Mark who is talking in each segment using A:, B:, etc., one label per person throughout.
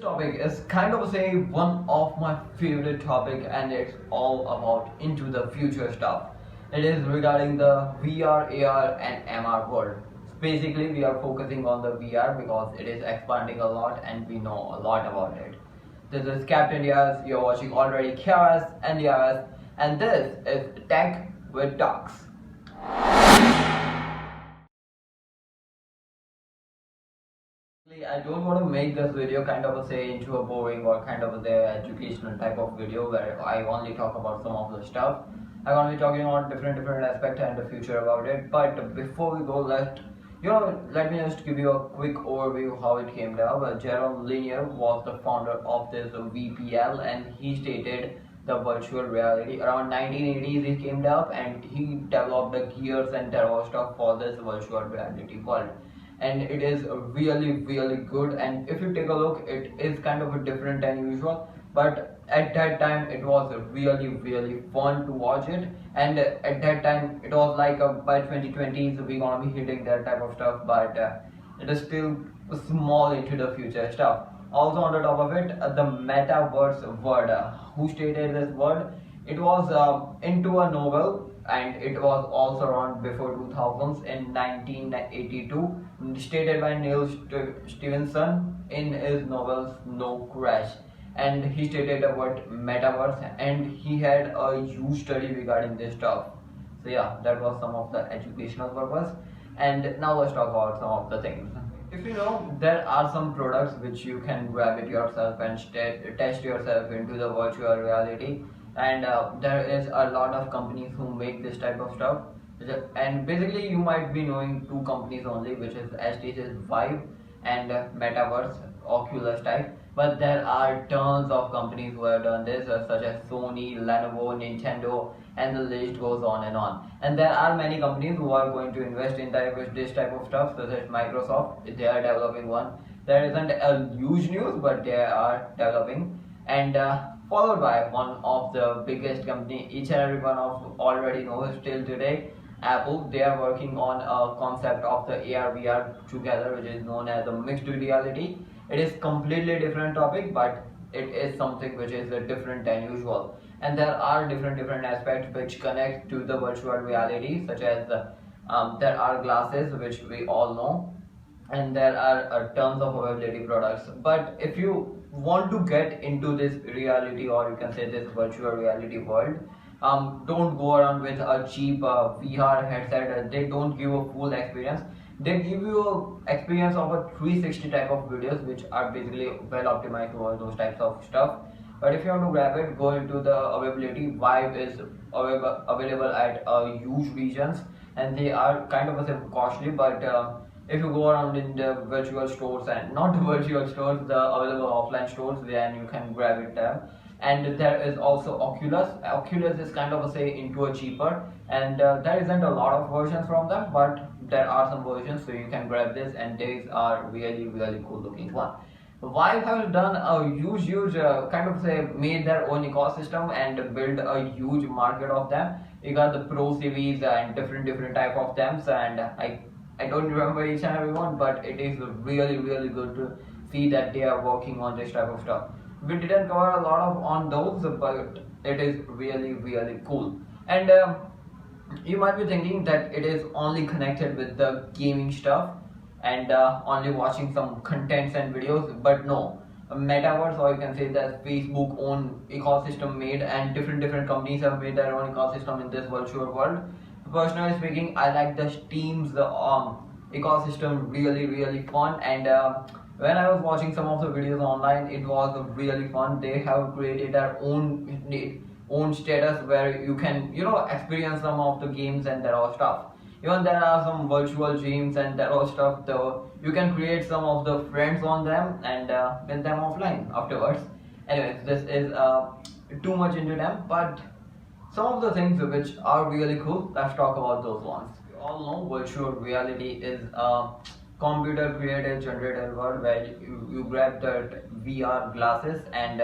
A: Topic is kind of say one of my favorite topic, and it's all about into the future stuff. It is regarding the VR, AR and MR world. Basically, we are focusing on the VR because it is expanding a lot and we know a lot about it. This is Captain Diaz, you're watching already KRS and DRS, and this is Tech with Talks. I don't want to make this video kind of a say into a boring or kind of a educational type of video where I only talk about some of the stuff. I'm gonna be talking on different aspects and the future about it. But before we go, let me just give you a quick overview how it came down. Jerome Lanier was the founder of this VPL, and he stated the virtual reality around 1980s. He came up and he developed the gears and terror stuff for this virtual reality world, and it is really good. And if you take a look, it is kind of a different than usual, but at that time it was really fun to watch it. And at that time it was like by 2020s we're gonna be hitting that type of stuff, but it is still small into the future stuff. Also on the top of it, the metaverse word, who stated this word, it was into a novel, and it was also around before 2000s in 1982, stated by Neil Stevenson in his novel Snow Crash. And he stated the word metaverse, and he had a huge study regarding this stuff. So yeah, that was some of the educational purpose. And now let's talk about some of the things. If you know, there are some products which you can grab it yourself and test yourself into the virtual reality, and there is a lot of companies who make this type of stuff. And basically you might be knowing two companies only, which is HTC Vive and Metaverse Oculus type, but there are tons of companies who have done this, such as Sony, Lenovo, Nintendo, and the list goes on and on. And there are many companies who are going to invest in this type of stuff, such as Microsoft. They are developing one. There isn't a huge news, but they are developing. And followed by one of the biggest company each and every one of already knows still today, Apple. They are working on a concept of the AR VR together, which is known as a mixed reality. It is completely different topic, but it is something which is different than usual. And there are different aspects which connect to the virtual reality, such as there are glasses, which we all know, and there are tons of availability products. But if you want to get into this reality, or you can say this virtual reality world, don't go around with a cheap VR headset. They don't give a full experience. They give you a experience of a 360 type of videos, which are basically well optimized for all those types of stuff. But if you want to grab it, go into the availability. Vive is available at huge regions, and they are kind of a costly, but if you go around in the virtual stores, and not virtual stores, the available offline stores, then you can grab it there. And there is also Oculus is kind of a say into a cheaper, and there isn't a lot of versions from them, but there are some versions, so you can grab this, and these are really cool looking one. Vive has done a huge kind of say made their own ecosystem and built a huge market of them. You got the Pro series and different type of them, and I don't remember each and every one, but it is really good to see that they are working on this type of stuff. We didn't cover a lot of on those, but it is really cool. And you might be thinking that it is only connected with the gaming stuff and only watching some contents and videos, but no. A metaverse, or you can say that Facebook own ecosystem made, and different companies have made their own ecosystem in this virtual world. Personally speaking, I like the Steam's ecosystem really fun. And when I was watching some of the videos online, it was really fun. They have created their own status where you can experience some of the games and their all stuff. Even there are some virtual gyms and their all stuff, though you can create some of the friends on them and get them offline afterwards. Anyways, this is too much into them, but some of the things which are really cool, let's talk about those ones. You all know virtual reality is a computer created generated world where you grab the VR glasses and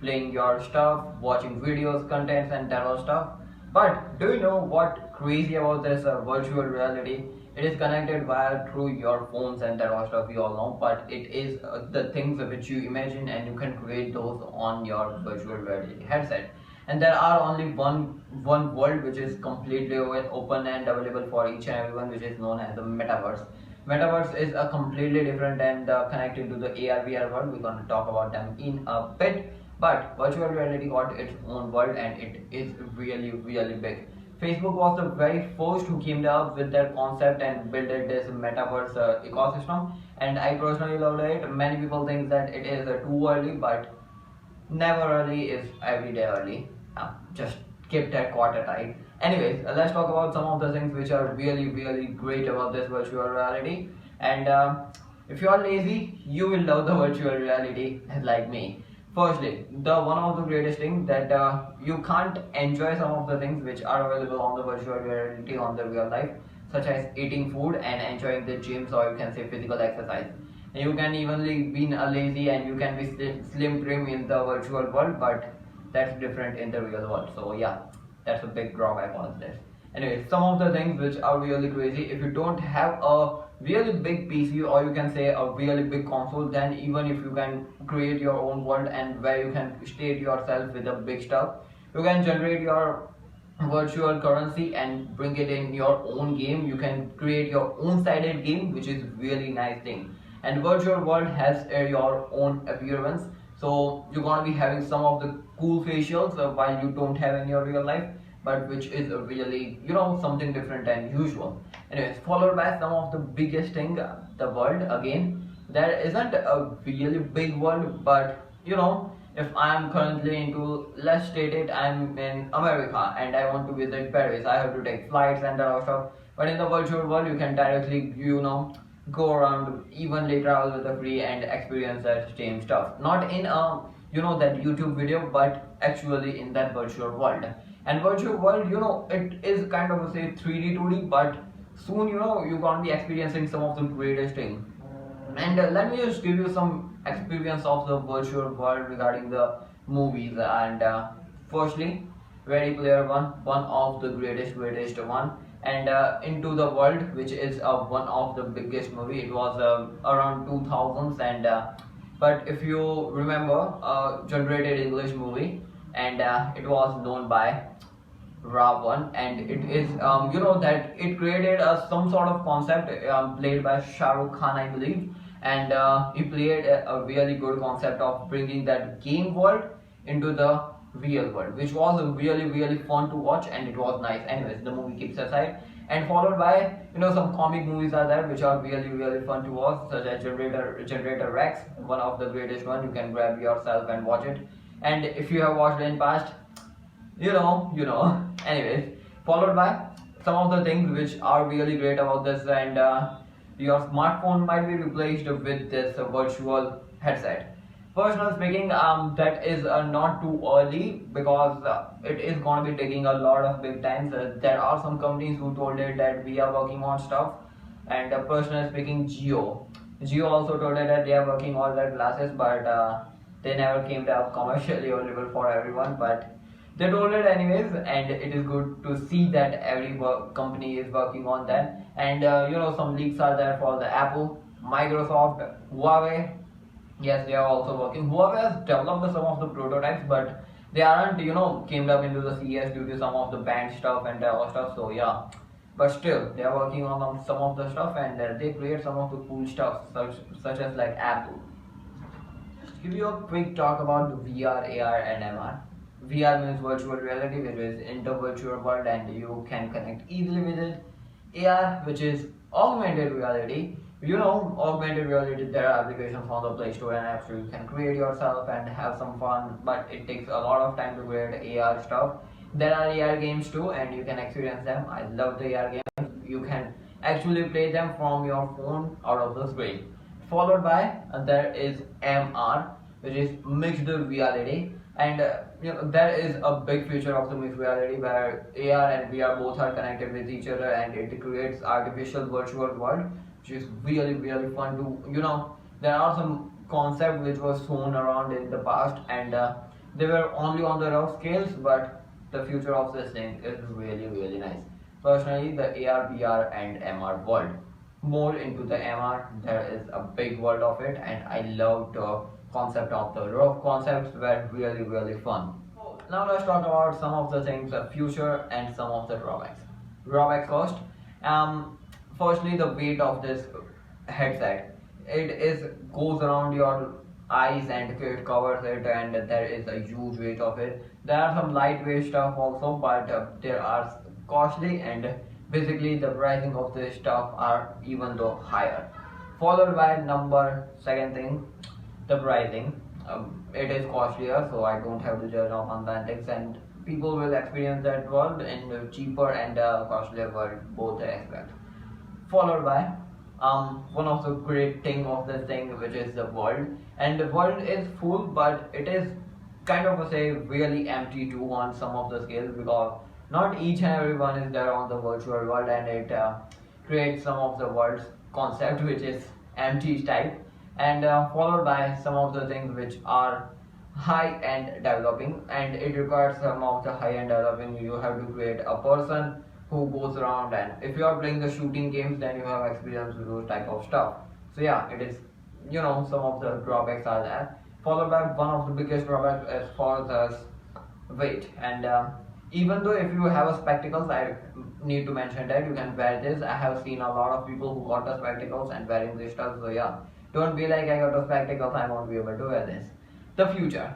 A: playing your stuff, watching videos, contents and that all stuff. But do you know what crazy about this virtual reality? it is connected via through your phones and that all stuff we all know, but it is the things which you imagine and you can create those on your virtual reality headset. And there are only one world which is completely open and available for each and everyone, which is known as the metaverse. Metaverse is a completely different and connected to the AR VR world. We're going to talk about them in a bit. But virtual reality got its own world and it is really really big. Facebook was the very first who came up with their concept and built this metaverse ecosystem, and I personally loved it. Many people think that it is too early, but never early is every day early. Just keep that quarter tight. Anyways, let's talk about some of the things which are really really great about this virtual reality. And if you are lazy, you will love the virtual reality like me. Firstly, the one of the greatest things that you can't enjoy some of the things which are available on the virtual reality on the real life, such as eating food and enjoying the gyms, or you can say physical exercise. And you can evenly be a lazy and you can be slim trim in the virtual world, but that's different in the real world. So yeah, that's a big drawback on this. Anyway, some of the things which are really crazy, if you don't have a really big PC, or you can say a really big console, then even if you can create your own world and where you can state yourself with the big stuff, you can generate your virtual currency and bring it in your own game. You can create your own sided game, which is really nice thing. And virtual world has your own appearance, so you're gonna be having some of the cool facials while you don't have in your real life, but which is really something different and usual. Anyways, followed by some of the biggest thing, the world again. There isn't a really big world, but if I'm currently into, let's state it, I'm in America and I want to visit Paris, I have to take flights and that stuff. But in the virtual world, you can directly go around, evenly travel with the free and experience that same stuff. Not in a that YouTube video, but actually in that virtual world. And virtual world, it is kind of a say 3D 2D, but soon you're gonna be experiencing some of the greatest thing. And let me just give you some experience of the virtual world regarding the movies. And firstly, Ready Player One of the greatest one. And Into the World, which is one of the biggest movie. It was around 2000s, and but if you remember, generated English movie, and it was known by Ravan, and it is that it created some sort of concept played by Shah Rukh Khan, I believe, and he played a really good concept of bringing that game world into the real world, which was really really fun to watch, and it was nice. Anyways, the movie keeps aside, and followed by some comic movies are there which are really really fun to watch, such as Generator Rex, one of the greatest one. You can grab yourself and watch it, and if you have watched it in past, anyways, followed by some of the things which are really great about this. And your smartphone might be replaced with this virtual headset. Personally speaking, that is not too early, because it is going to be taking a lot of big times. There are some companies who told it that we are working on stuff, and personally speaking, Geo also told it that they are working on their glasses, but they never came up commercially available for everyone. But they told it anyways, and it is good to see that every company is working on that. And some leaks are there for the Apple, Microsoft, Huawei. Yes, they are also working. Huawei has developed some of the prototypes, but they aren't came up into the CES due to some of the banned stuff and all stuff. So yeah, but still they are working on some of the stuff, and they create some of the cool stuff, such as like Apple. Just give you a quick talk about the VR, AR, and MR. VR means virtual reality, which is in the virtual world and you can connect easily with it. AR, which is augmented reality. Augmented reality, there are applications on the Play Store and App Store. You can create yourself and have some fun, but it takes a lot of time to create AR stuff. There are AR games too, and you can experience them. I love the AR games. You can actually play them from your phone out of the screen. Followed by there is MR, which is mixed reality. And there is a big future of the mixed reality where AR and VR both are connected with each other, and it creates artificial virtual world, which is really really fun to there are some concepts which was thrown around in the past, and they were only on the rough scales, but the future of this thing is really really nice. personally the AR, VR, and MR world. More into the MR, there is a big world of it, and I love the concept of the rough concepts were really fun. Now let's talk about some of the things, the future and some of the drawbacks. Drawbacks first. Firstly, the weight of this headset. It is goes around your eyes and it covers it, and there is a huge weight of it. There are some lightweight stuff also, but there are costly, and basically the pricing of this stuff are even though higher. Followed by number second thing, the pricing. It is costlier, so I don't have to judge on that things, and people will experience that world in the cheaper and costlier world, both aspects. Followed by one of the great thing of this thing, which is the world, and the world is full, but it is kind of say really empty too on some of the scales, because not each and everyone is there on the virtual world, and it creates some of the world's concept which is empty type, and followed by some of the things which are high end developing, and it requires some of the high end developing. You have to create a person who goes around, and if you are playing the shooting games, then you have experience with those type of stuff. So yeah, it is, some of the drawbacks are there. Followed by one of the biggest drawbacks as far as weight, and even though if you have a spectacles, I need to mention that you can wear this. I have seen a lot of people who got the spectacles and wearing this stuff, so yeah, don't be like I got the spectacles, I won't be able to wear this. The future.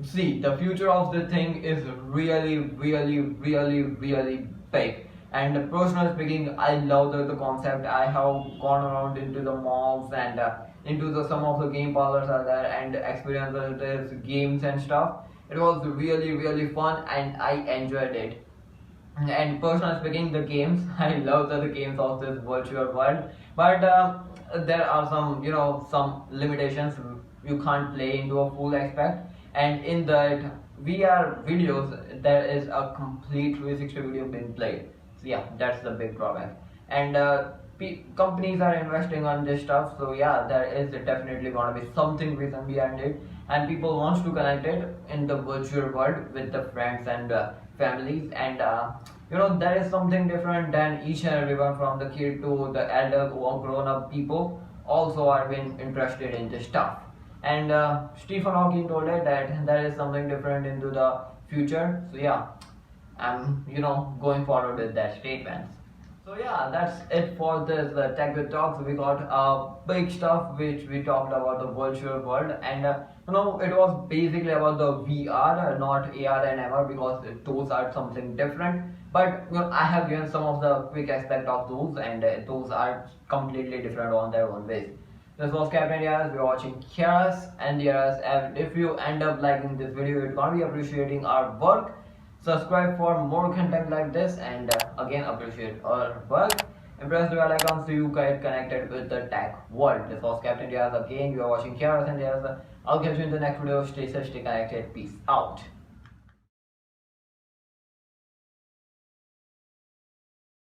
A: See, the future of the thing is really big. And personally speaking, I love the concept. I have gone around into the malls and into the some of the game parlors are there, and experienced this games and stuff. It was really fun, and I enjoyed it. And personally speaking, the games, I love the games of this virtual world, but there are some some limitations. You can't play into a full aspect, and in that VR videos there is a complete 360 video being played. So yeah, that's the big drawback, and companies are investing on this stuff, so yeah, there is definitely going to be something reason behind it, and people want to connect it in the virtual world with the friends and families, and there is something different than each and everyone from the kid to the elder or grown up people also are being interested in this stuff. And Stephen Hawking told it that there is something different into the future, so yeah, I'm going forward with that statement. So yeah, that's it for this Tech with Talks. We got big stuff which we talked about the virtual world, and it was basically about the VR, not AR and MR, because those are something different. But I have given some of the quick aspect of those, and those are completely different on their own ways. This was Captain Yaras. We're watching Kiaras and Yaras, and if you end up liking this video, it's gonna be appreciating our work. Subscribe for more content like this, and again appreciate our work. And press the bell icon so you get connected with the tech world. This was Captain Diaz again. You are watching Kiaras and Diaz. I'll catch you in the next video. Stay safe, stay connected. Peace out.